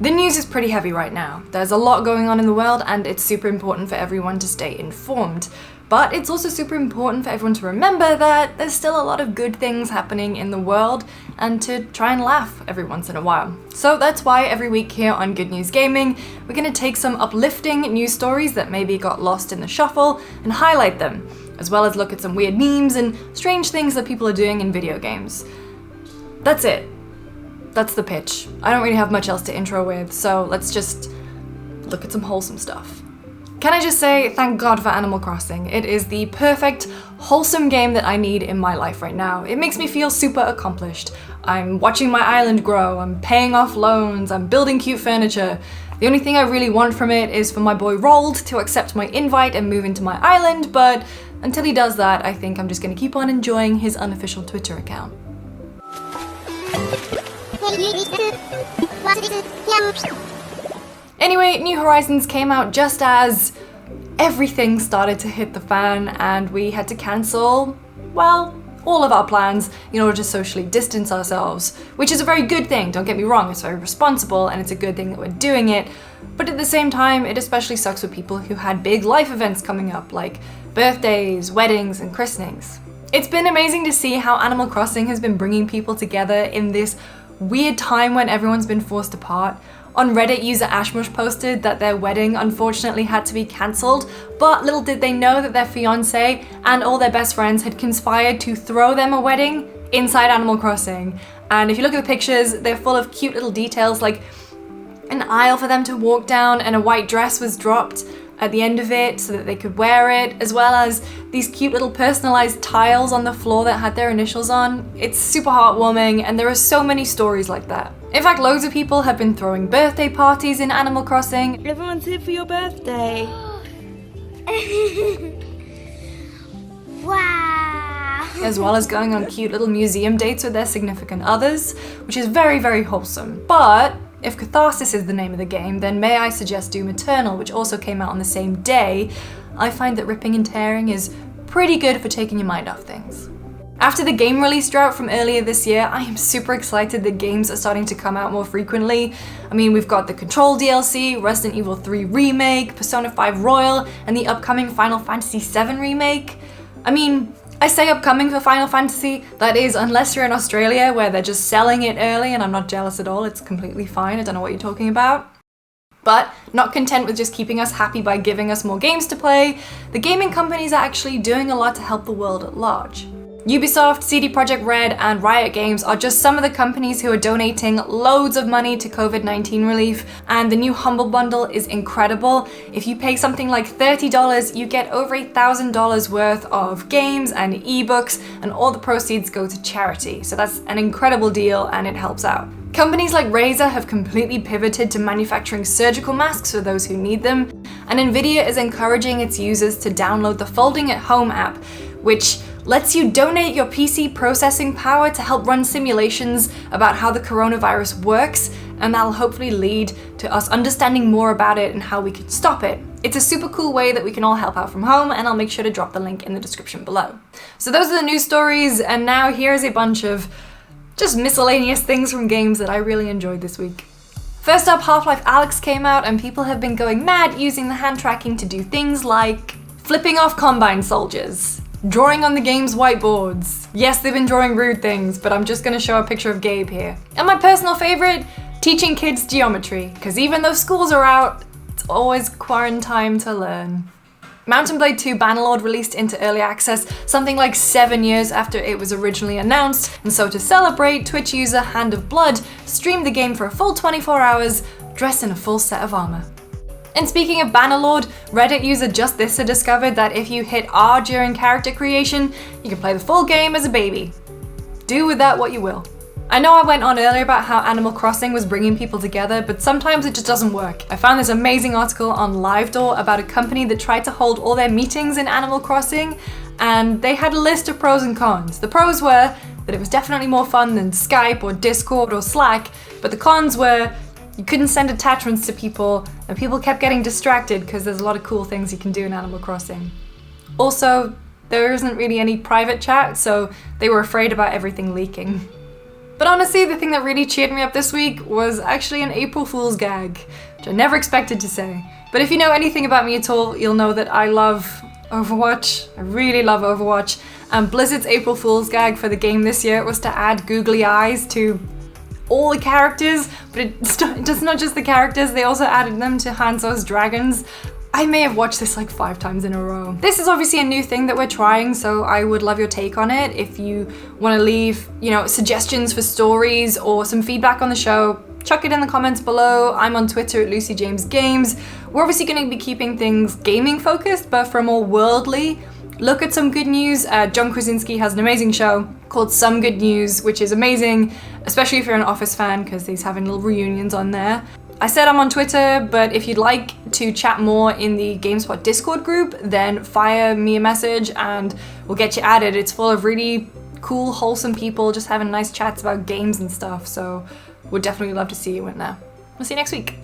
The news is pretty heavy right now. There's a lot going on in the world and it's super important for everyone to stay informed. But it's also super important for everyone to remember that there's still a lot of good things happening in the world and to try and laugh every once in a while. So that's why every week here on Good News Gaming, we're going to take some uplifting news stories that maybe got lost in the shuffle and highlight them, as well as look at some weird memes and strange things that people are doing in video games. That's it. That's the pitch. I don't really have much else to intro with, so let's just look at some wholesome stuff. Can I just say, thank God for Animal Crossing. It is the perfect, wholesome game that I need in my life right now. It makes me feel super accomplished. I'm watching my island grow, I'm paying off loans, I'm building cute furniture. The only thing I really want from it is for my boy Rold to accept my invite and move into my island, but until he does that, I think I'm just gonna keep on enjoying his unofficial Twitter account. Anyway, New Horizons came out just as everything started to hit the fan and we had to cancel, well, all of our plans in order to socially distance ourselves, which is a very good thing, don't get me wrong, it's very responsible and it's a good thing that we're doing it, but at the same time, it especially sucks for people who had big life events coming up, like birthdays, weddings, and christenings. It's been amazing to see how Animal Crossing has been bringing people together in this weird time when everyone's been forced apart. On Reddit, user Ashmush posted that their wedding unfortunately had to be cancelled, but little did they know that their fiancé and all their best friends had conspired to throw them a wedding inside Animal Crossing. And if you look at the pictures, they're full of cute little details, like an aisle for them to walk down and a white dress was dropped at the end of it so that they could wear it, as well as these cute little personalized tiles on the floor that had their initials on. It's super heartwarming and there are so many stories like that. In fact, loads of people have been throwing birthday parties in Animal Crossing. Everyone's here for your birthday. Wow! As well as going on cute little museum dates with their significant others, which is very, very wholesome. But if Catharsis is the name of the game, then may I suggest Doom Eternal, which also came out on the same day. I find that ripping and tearing is pretty good for taking your mind off things. After the game release drought from earlier this year, I am super excited that games are starting to come out more frequently. I mean, we've got the Control DLC, Resident Evil 3 Remake, Persona 5 Royal, and the upcoming Final Fantasy 7 Remake. I mean, I say upcoming for Final Fantasy, that is, unless you're in Australia where they're just selling it early, and I'm not jealous at all, it's completely fine, I don't know what you're talking about. But not content with just keeping us happy by giving us more games to play, the gaming companies are actually doing a lot to help the world at large. Ubisoft, CD Projekt Red, and Riot Games are just some of the companies who are donating loads of money to COVID-19 relief, and the new Humble Bundle is incredible. If you pay something like $30, you get over $1,000 worth of games and ebooks, and all the proceeds go to charity. So that's an incredible deal, and it helps out. Companies like Razer have completely pivoted to manufacturing surgical masks for those who need them, and Nvidia is encouraging its users to download the Folding at Home app, which lets you donate your PC processing power to help run simulations about how the coronavirus works, and that'll hopefully lead to us understanding more about it and how we can stop it. It's a super cool way that we can all help out from home, and I'll make sure to drop the link in the description below. So those are the news stories, and now here's a bunch of just miscellaneous things from games that I really enjoyed this week. First up, Half-Life Alyx came out, and people have been going mad using the hand tracking to do things like flipping off Combine soldiers, drawing on the game's whiteboards. Yes, they've been drawing rude things, but I'm just gonna show a picture of Gabe here. And my personal favorite, teaching kids geometry, because even though schools are out, it's always quarantine to learn. Mountain Blade 2 Bannerlord released into early access something like 7 years after it was originally announced, and so to celebrate, Twitch user Hand of Blood streamed the game for a full 24 hours, dressed in a full set of armor. And speaking of Bannerlord, Reddit user JustThissa discovered that if you hit R during character creation, you can play the full game as a baby. Do with that what you will. I know I went on earlier about how Animal Crossing was bringing people together, but sometimes it just doesn't work. I found this amazing article on Livedoor about a company that tried to hold all their meetings in Animal Crossing, and they had a list of pros and cons. The pros were that it was definitely more fun than Skype or Discord or Slack, but the cons were you couldn't send attachments to people, and people kept getting distracted because there's a lot of cool things you can do in Animal Crossing. Also, there isn't really any private chat, so they were afraid about everything leaking. But honestly, the thing that really cheered me up this week was actually an April Fool's gag, which I never expected to say. But if you know anything about me at all, you'll know that I love Overwatch. I really love Overwatch. And Blizzard's April Fool's gag for the game this year was to add googly eyes to all the characters, but it's not just the characters, they also added them to Hanzo's dragons. I may have watched this like 5 times in a row. This is obviously a new thing that we're trying, so I would love your take on it. If you want to leave, suggestions for stories or some feedback on the show, chuck it in the comments below. I'm on Twitter at Misc Games. We're obviously going to be keeping things gaming focused, but for a more worldly look at some good news, John Krasinski has an amazing show called Some Good News, which is amazing, especially if you're an Office fan, because he's having little reunions on there. I said I'm on Twitter, but if you'd like to chat more in the GameSpot Discord group, then fire me a message and we'll get you added. It's full of really cool, wholesome people just having nice chats about games and stuff, so we'd definitely love to see you in there. We'll see you next week.